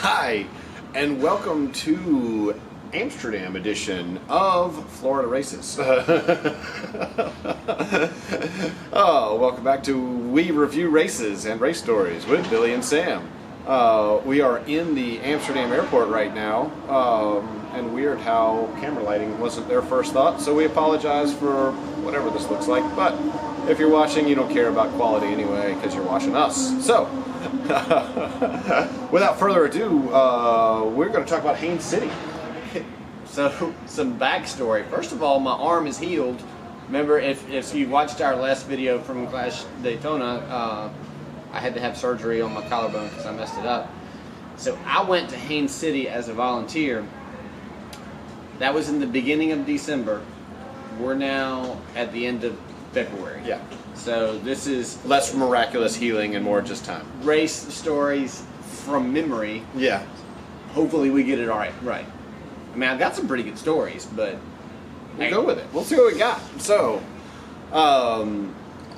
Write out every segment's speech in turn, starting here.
Hi, and welcome to Amsterdam edition of Florida Races. Welcome back to We Review Races and Race Stories with Billy and Sam. We are in the Amsterdam airport right now, and weird how camera lighting wasn't their first thought, so we apologize for whatever this looks like, but if you're watching, you don't care about quality anyway because you're watching us. So, without further ado, we're going to talk about Haines City. So, some backstory. First of all, my arm is healed. Remember, if you watched our last video from Clash Daytona, I had to have surgery on my collarbone because I messed it up. So I went to Haines City as a volunteer. That was in the beginning of December. We're now at the end of February. Yeah. So this is Less miraculous healing and more just time. race stories from memory. Yeah. Hopefully we get it all right. I mean, I've got some pretty good stories, but We'll go with it. We'll see what we got. So,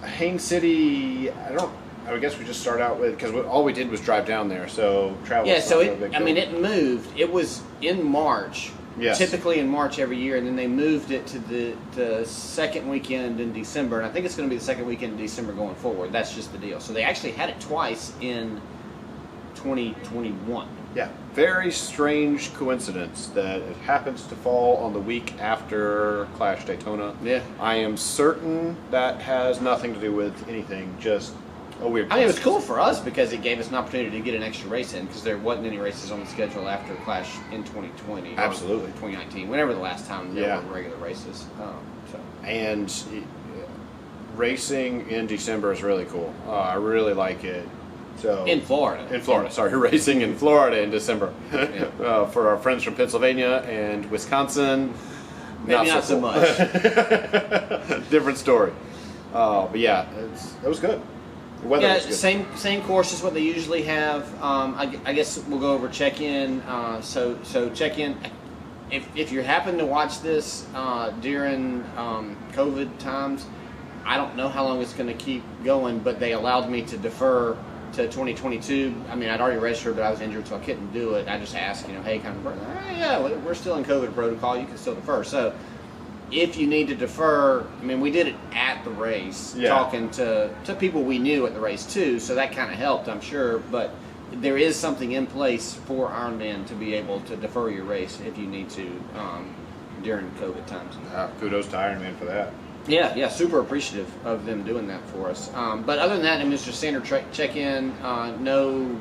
Haines City, I guess we just start out with, because all we did was drive down there, so travel. yeah. So it moved. It was in March. Yes. Typically in March every year, and then they moved it to the second weekend in December, and I think it's going to be the second weekend in December going forward. That's just the deal. So they actually had it twice in 2021. Yeah. Very strange coincidence that it happens to fall on the week after Clash Daytona. Yeah. I am certain that has nothing to do with anything, just a weird I mean, it was coincidence. cool for us because it gave us an opportunity to get an extra race in because there wasn't any races on the schedule after Clash in 2020. Absolutely. Or 2019, whenever the last time there Yeah. were regular races. And racing in December is really cool. I really like it. So In Florida. Sorry, racing in Florida in December. Yeah. For our friends from Pennsylvania and Wisconsin, Maybe not so cool. much. Different story. But yeah, it was good. The weather Yeah, was good. same course as what they usually have. I guess we'll go over check-in. So check-in. If you happen to watch this during COVID times, I don't know how long it's going to keep going, but they allowed me to defer to 2022. I mean, I'd already registered, but I was injured, so I couldn't do it. I just asked, hey, we're still in COVID protocol. You can still defer. So if you need to defer, I mean, we did it at the race, talking to people we knew at the race too, so that kind of helped, I'm sure. But there is something in place for Ironman to be able to defer your race if you need to during COVID times. Kudos to Ironman for that. Yeah, super appreciative of them doing that for us. But other than that, I mean, it's just standard check-in, no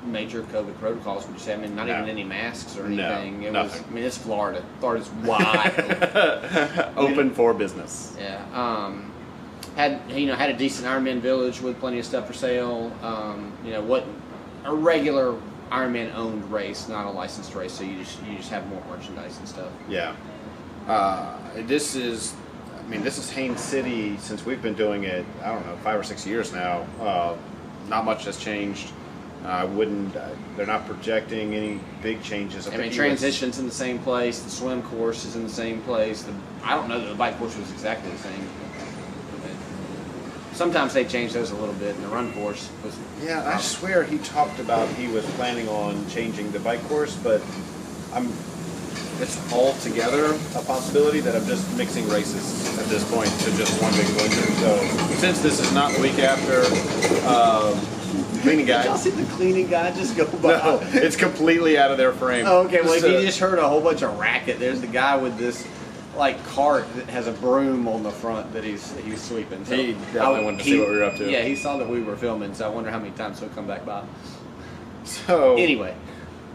major COVID protocols, would you say? I mean, not even any masks or anything. Nothing. It's Florida. Florida's wide Open for business. Yeah. Had a decent Ironman village with plenty of stuff for sale. What a regular Ironman owned race, not a licensed race, so you just have more merchandise and stuff. Yeah. This is Haines City since we've been doing it, I don't know, 5 or 6 years now. Not much has changed. They're not projecting any big changes. I mean, transition's in the same place. The swim course is in the same place. I don't know that the bike course was exactly the same. Sometimes they change those a little bit, and the run course was... Yeah, I swear he talked about he was planning on changing the bike course, but it's altogether a possibility that I'm just mixing races at this point to just one big winter. So since this is not the week after, cleaning guy. Did y'all see the cleaning guy just go by? No, it's completely out of their frame. Oh, okay, well, if So- you just heard a whole bunch of racket, there's the guy with this cart that has a broom on the front that he's sweeping. So He definitely wanted to see what we were up to. Yeah, he saw that we were filming, so I wonder how many times he'll come back by. So Anyway.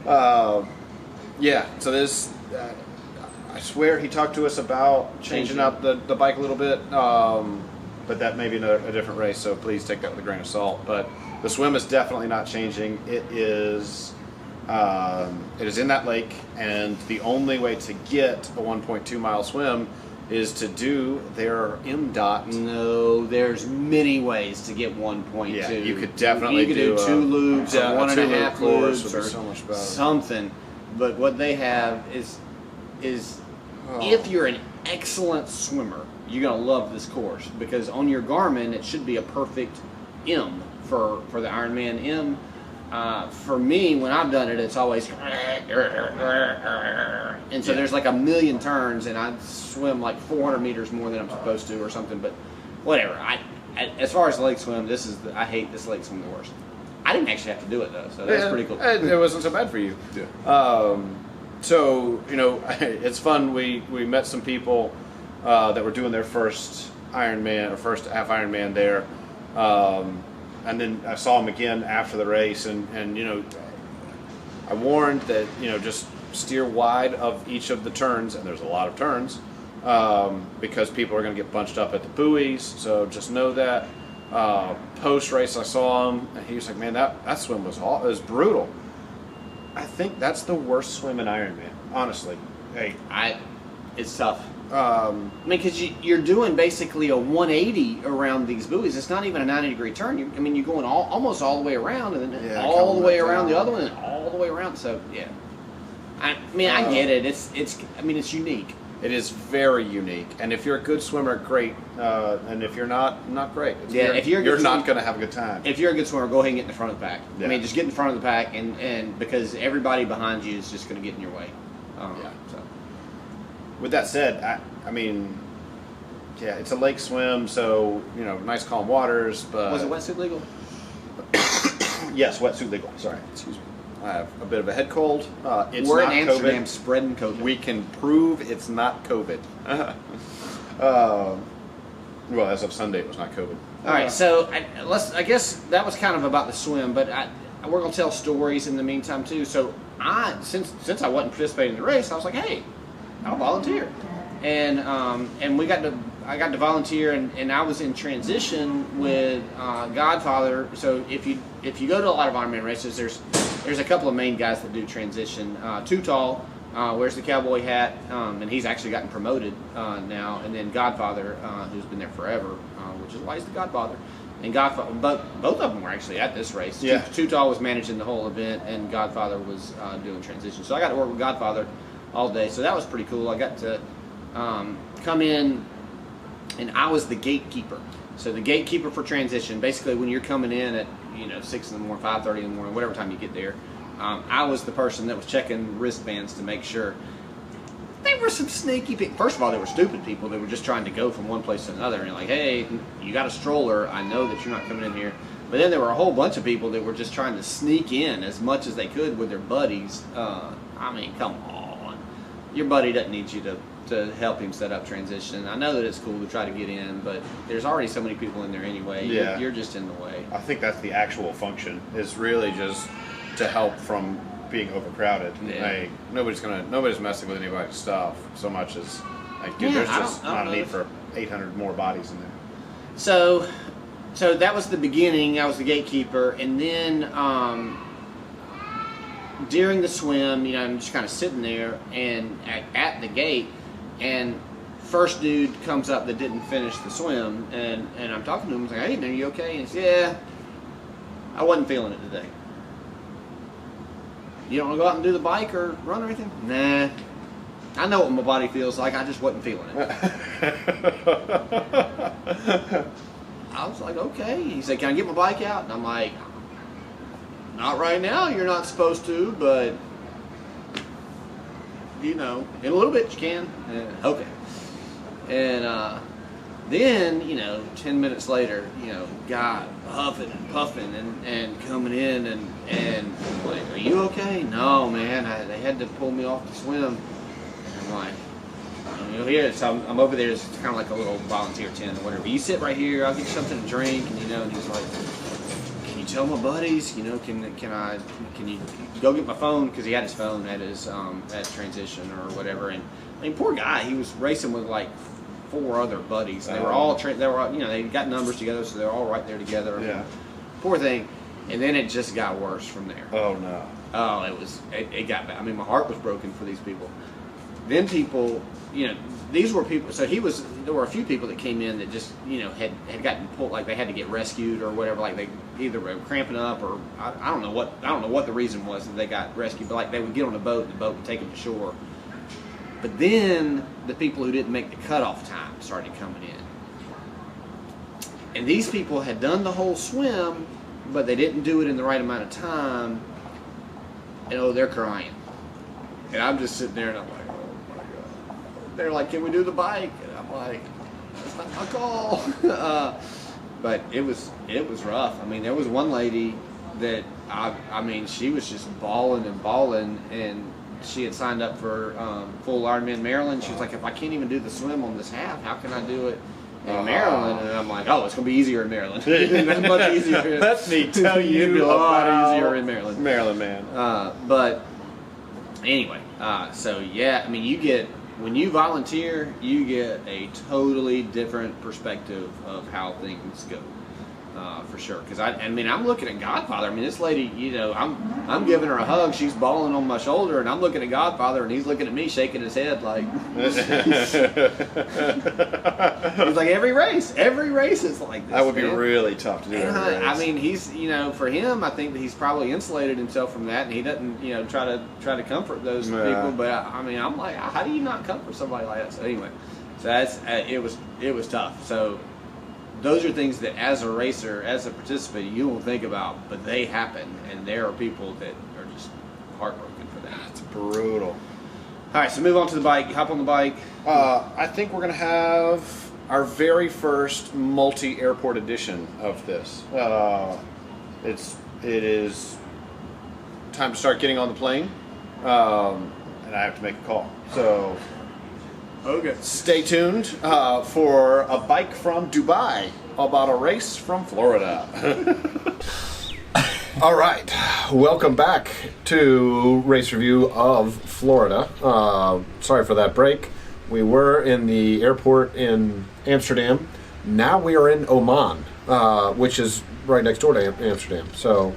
Yeah, so this, I swear he talked to us about changing up the bike a little bit, but that may be a different race, so please take that with a grain of salt. But the swim is definitely not changing. It is in that lake, and the only way to get a 1.2 mile swim is to do their MDOT. No, there's many ways to get 1.2. Yeah, you could definitely do 2 loops or 1.5 loops would or be so much better. something. But what they have is if you're an excellent swimmer, you're going to love this course, because on your Garmin it should be a perfect M for the Ironman M. for me, when I've done it, it's always, and so there's like a million turns, and I swim like 400 meters more than I'm supposed to, or something. But whatever. As far as the lake swim, I hate this lake swim the worst. I didn't actually have to do it though, so that's pretty cool. It wasn't so bad for you. Yeah. So it's fun. We met some people that were doing their first Ironman or first half Ironman there, and then I saw them again after the race, and I warned that just steer wide of each of the turns, and there's a lot of turns, because people are going to get bunched up at the buoys. So just know that. Post race, I saw him, and he was like, "Man, that swim was brutal." I think that's the worst swim in Ironman, honestly. Hey, it's tough. I mean, because you're doing basically a 180 around these buoys. It's not even a 90-degree turn. You're going almost all the way around, and then all the way around the other one, and all the way around. So yeah, I get it. It's unique. It is very unique, and if you're a good swimmer, great. And if you're not great. If you're not going to have a good time. If you're a good swimmer, go ahead and get in the front of the pack. Yeah. Just get in the front of the pack, and because everybody behind you is just going to get in your way. So. With that said, it's a lake swim, so nice calm waters. But was it wetsuit legal? Yes, wetsuit legal. Sorry, excuse me. I have a bit of a head cold. We're in Amsterdam spreading COVID. We can prove it's not COVID. Well, as of Sunday, it was not COVID. All right, so I guess that was kind of about the swim, but we're gonna tell stories in the meantime too. So since I wasn't participating in the race, I was like, hey, I'll volunteer, and I got to volunteer, and I was in transition with Godfather. So if you go to a lot of Ironman races, there's a couple of main guys that do transition. Too Tall wears the cowboy hat, and he's actually gotten promoted now. And then Godfather, who's been there forever, which is why he's the Godfather. And Godfather, both of them were actually at this race. Yeah. Too Tall was managing the whole event, and Godfather was doing transition. So I got to work with Godfather all day. So that was pretty cool. I got to come in, and I was the gatekeeper. So the gatekeeper for transition, basically when you're coming in at 6 in the morning, 5:30 in the morning, whatever time you get there, I was the person that was checking wristbands to make sure. There were some sneaky people. First of all, there were stupid people that were just trying to go from one place to another, and you're like, hey, you got a stroller, I know that you're not coming in here. But then there were a whole bunch of people that were just trying to sneak in as much as they could with their buddies. Come on. Your buddy doesn't need you to help him set up transition. I know that it's cool to try to get in, but there's already so many people in there anyway. Yeah. You're just in the way. I think that's the actual function, is really just to help from being overcrowded. Yeah. Like, nobody's messing with anybody's stuff so much as there's just not a need for 800 more bodies in there. So that was the beginning. I was the gatekeeper, and then during the swim, I'm just kind of sitting there and at the gate, and first dude comes up that didn't finish the swim, and I'm talking to him. I was like, hey, man, are you okay? And he said, yeah, I wasn't feeling it today. You don't want to go out and do the bike or run or anything? Nah. I know what my body feels like. I just wasn't feeling it. I was like, okay. He said, can I get my bike out? And I'm like, not right now. You're not supposed to, but in a little bit you can. Okay. And then 10 minutes later, guy huffing and puffing and coming in and like, are you okay? No, man. They had to pull me off the swim. And I'm like, here. So I'm over there. It's kind of like a little volunteer tent or whatever. You sit right here. I'll get you something to drink. And and he's like, can you tell my buddies? Can you go get my phone? Because he had his phone at his at transition or whatever. And poor guy. He was racing with like 4 other buddies. They were all they got numbers together, so they're all right there together. Yeah. Poor thing. And then it just got worse from there. Oh no. Oh, it got bad. My heart was broken for these people. Then people, these were people. So there were a few people that came in that just, had gotten pulled, like they had to get rescued or whatever. Like they either were cramping up or I don't know what the reason was that they got rescued. But like they would get on a boat and the boat would take them to shore. But then the people who didn't make the cutoff time started coming in. And these people had done the whole swim, but they didn't do it in the right amount of time, and they're crying. And I'm just sitting there and I'm like, oh my God. They're like, can we do the bike? And I'm like, that's not my call. But it was rough. I mean, there was one lady that, I mean, she was just bawling, and she had signed up for full Ironman Maryland. She was like, if I can't even do the swim on this half, how can I do it in Maryland? And I'm like, oh, it's going to be easier in Maryland. Much easier. Let me tell you It'd be a lot easier in Maryland. Maryland, man. But anyway, so yeah, I mean, when you volunteer, you get a totally different perspective of how things go. For sure, because I mean, I'm looking at Godfather. I mean, this lady, I'm giving her a hug. She's bawling on my shoulder, and I'm looking at Godfather, and he's looking at me, shaking his head like. He's like, every race is like this. That would be man. really tough to do. Every race. I mean, he's for him, I think that he's probably insulated himself from that, and he doesn't try to comfort those people. But I mean, I'm like, how do you not comfort somebody like that? So anyway, that's it was tough. So. Those are things that, as a racer, as a participant, you don't think about, but they happen, and there are people that are just heartbroken for that. It's brutal. All right, so move on to the bike. Hop on the bike. I think we're going to have our very first multi-airport edition of this. It is time to start getting on the plane, and I have to make a call. So. Okay. Stay tuned for a bike from Dubai about a race from Florida. All right. Welcome back to Race Review of Florida. Sorry for that break. We were in the airport in Amsterdam. Now we are in Oman, which is right next door to Amsterdam. So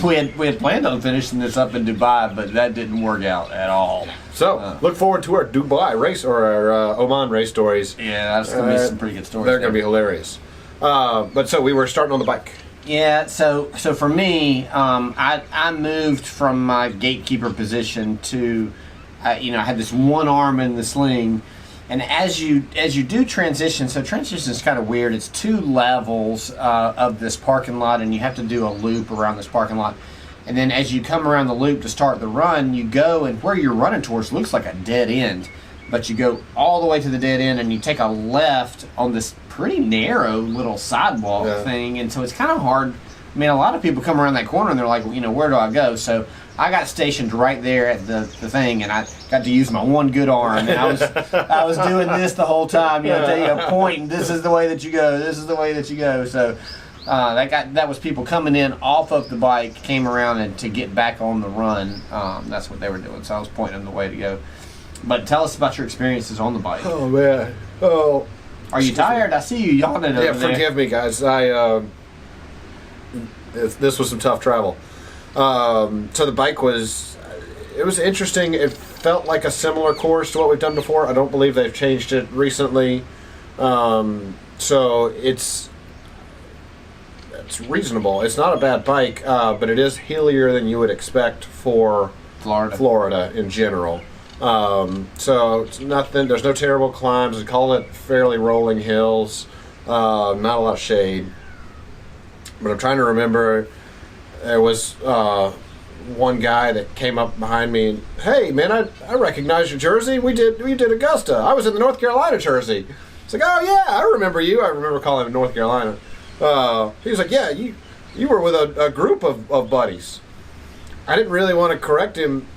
we had planned on finishing this up in Dubai, but that didn't work out at all. So look forward to our Dubai race or our Oman race stories. Yeah, that's going to be some pretty good stories. They're going to be hilarious. But so we were starting on the bike. Yeah, so for me, I moved from my gatekeeper position to, I had this one arm in the sling, and as you do transition, so transition is kind of weird. It's 2 levels of this parking lot, and you have to do a loop around this parking lot. And then as you come around the loop to start the run, you go, and where you're running towards looks like a dead end. But you go all the way to the dead end, and you take a left on this pretty narrow little sidewalk thing. And so it's kind of hard. I mean, a lot of people come around that corner, and they're like, where do I go? So I got stationed right there at the thing, and I got to use my one good arm. And I was doing this the whole time, tell you a point, and this is the way that you go, this is the way that you go. So that was people coming in off of the bike, came around and to get back on the run. That's what they were doing. So I was pointing them the way to go. But tell us about your experiences on the bike. Oh man. Oh. Are you tired? I see you yawning over there. Yeah, forgive me, guys. This was some tough travel. So the bike was interesting. It felt like a similar course to what we've done before. I don't believe they've changed it recently. So it's reasonable. It's not a bad bike, but it is hillier than you would expect for Florida in general. So it's nothing. There's no terrible climbs. We call it fairly rolling hills. Not a lot of shade. But I'm trying to remember. There was one guy that came up behind me and, hey man, I recognize your jersey. We did Augusta. I was in the North Carolina jersey. It's like, oh yeah, I remember you. I remember calling him North Carolina. He was like, yeah, you were with a group of buddies. I didn't really want to correct him.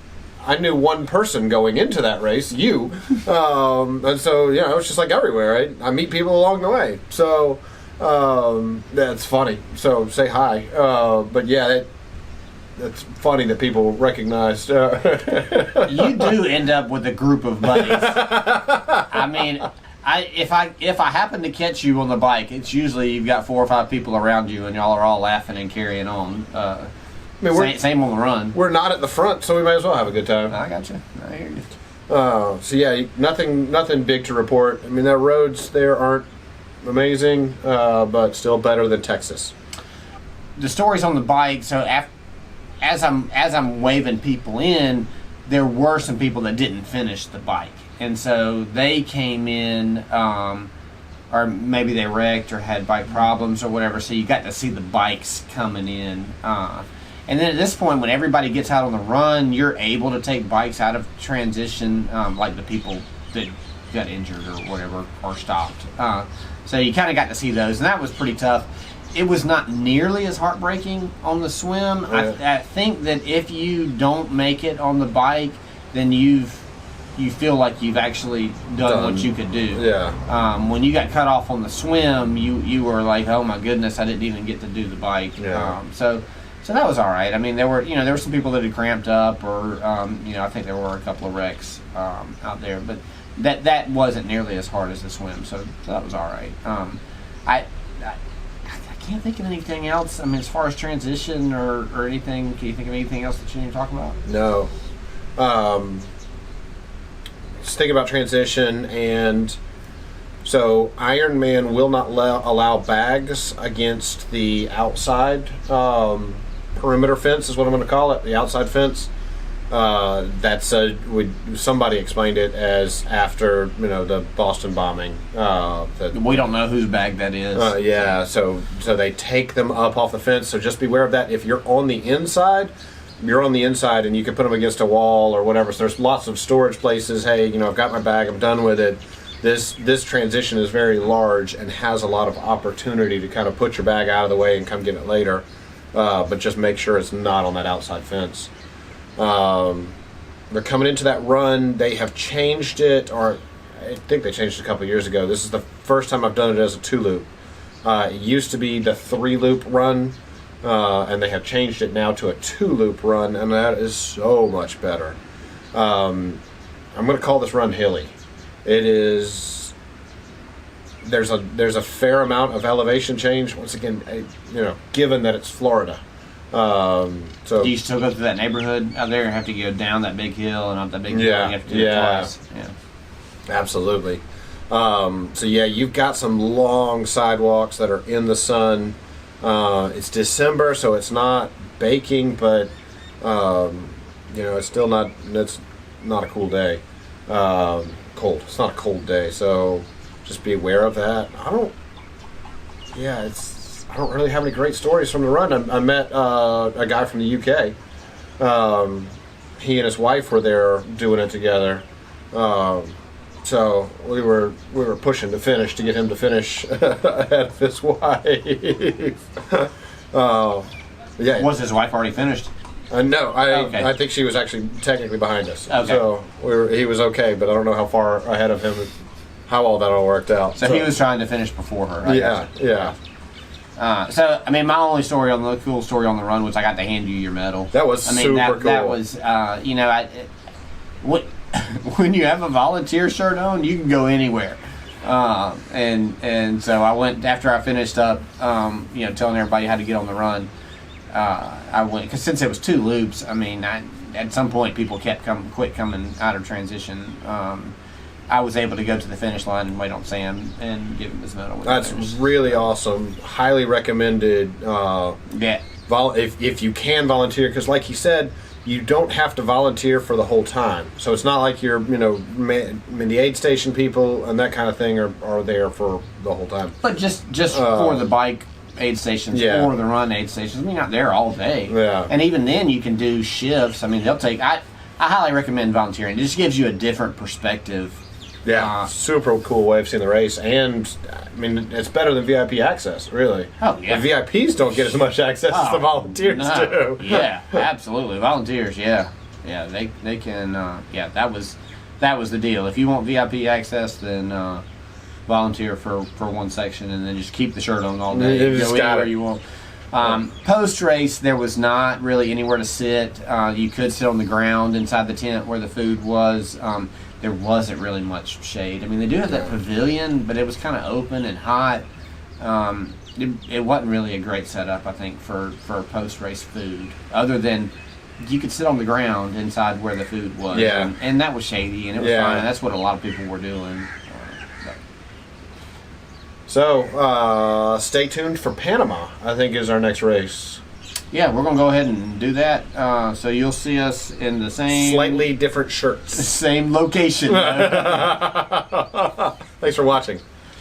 I knew one person going into that race, you. And so, it's just like everywhere. I meet people along the way. So that's funny. So say hi. But yeah, it's funny that people recognized. You do end up with a group of buddies. I mean, if I happen to catch you on the bike, it's usually you've got 4 or 5 people around you, and y'all are all laughing and carrying on. Same on the run. We're not at the front, so we might as well have a good time. I got you. I hear you. So yeah, nothing big to report. I mean, the roads there aren't amazing, but still better than Texas. The stories on the bike. So as I'm waving people in, there were some people that didn't finish the bike, and so they came in or maybe they wrecked or had bike problems or whatever. So you got to see the bikes coming in. And then at this point, when everybody gets out on the run, you're able to take bikes out of transition, like the people that got injured or whatever or stopped. So you kind of got to see those, and that was pretty tough. It was not nearly as heartbreaking on the swim. I think that if you don't make it on the bike, then you feel like you've actually done what you could do. Yeah. When you got cut off on the swim, you were like, oh my goodness, I didn't even get to do the bike. Yeah. So that was all right. I mean, there were some people that had cramped up, or I think there were a couple of wrecks out there, but that wasn't nearly as hard as the swim. So that was all right. I can't think of anything else. I mean, as far as transition or anything, can you think of anything else that you need to talk about? No. Just think about transition, and so Ironman will not allow bags against the outside perimeter fence, is what I'm going to call it, the outside fence. Somebody explained it as after the Boston bombing. We don't know whose bag that is. Yeah, so they take them up off the fence. So just beware of that. If you're on the inside, and you can put them against a wall or whatever. So there's lots of storage places. Hey, I've got my bag. I'm done with it. This transition is very large and has a lot of opportunity to kind of put your bag out of the way and come get it later. But just make sure it's not on that outside fence. They're coming into that run. They have changed it, or I think they changed it a couple of years ago. This is the first time I've done it as a 2-loop. It used to be the 3-loop run, and they have changed it now to a 2-loop run, and that is so much better. I'm going to call this run hilly. It is. There's a fair amount of elevation change. Once again, given that it's Florida. So do you still go through that neighborhood out there, or have to go down that big hill and up that big hill? You have to do it twice. Yeah, absolutely. So yeah, you've got some long sidewalks that are in the sun. It's December, so it's not baking, but it's still not. It's not a cool day. Cold. It's not a cold day, so just be aware of that. I don't really have any great stories from the run. I met a guy from the UK. He and his wife were there doing it together. So we were pushing to finish to get him to finish ahead of his wife. Yeah. Was his wife already finished? No, Okay. I think she was actually technically behind us. Okay. So he was okay, but I don't know how far ahead of him, how all that all worked out. So he was trying to finish before her. Yeah. So, I mean, my only cool story on the run was I got to hand you your medal. That was super cool. That was, when you have a volunteer shirt on, you can go anywhere. And so I went, after I finished up, telling everybody how to get on the run, I went, because since it was 2 loops, I mean, at some point people quit coming out of transition. I was able to go to the finish line and wait on Sam and give him his medal. That's really awesome. Highly recommended. If you can volunteer, because like he said, you don't have to volunteer for the whole time. So it's not like you're, the aid station people and that kind of thing are there for the whole time. But just for the bike aid stations or the run aid stations, I mean, you're not there all day. Yeah. And even then, you can do shifts. I mean, I highly recommend volunteering. It just gives you a different perspective. Yeah, super cool way of seeing the race, and I mean it's better than VIP access, really. Oh yeah, the VIPs don't get as much access as the volunteers do. Yeah, absolutely, volunteers. Yeah, they can. That was the deal. If you want VIP access, then volunteer for one section, and then just keep the shirt on all day. Go anywhere you want. Post race, there was not really anywhere to sit. You could sit on the ground inside the tent where the food was. There wasn't really much shade. I mean, they do have that pavilion, but it was kind of open and hot. It wasn't really a great setup, I think, for post-race food, other than you could sit on the ground inside where the food was. Yeah. And that was shady, and it was fine, and that's what a lot of people were doing. So, stay tuned for Panama, I think, is our next race. Yeah, we're going to go ahead and do that. So you'll see us in the same... Slightly different shirts. Same location. Thanks for watching.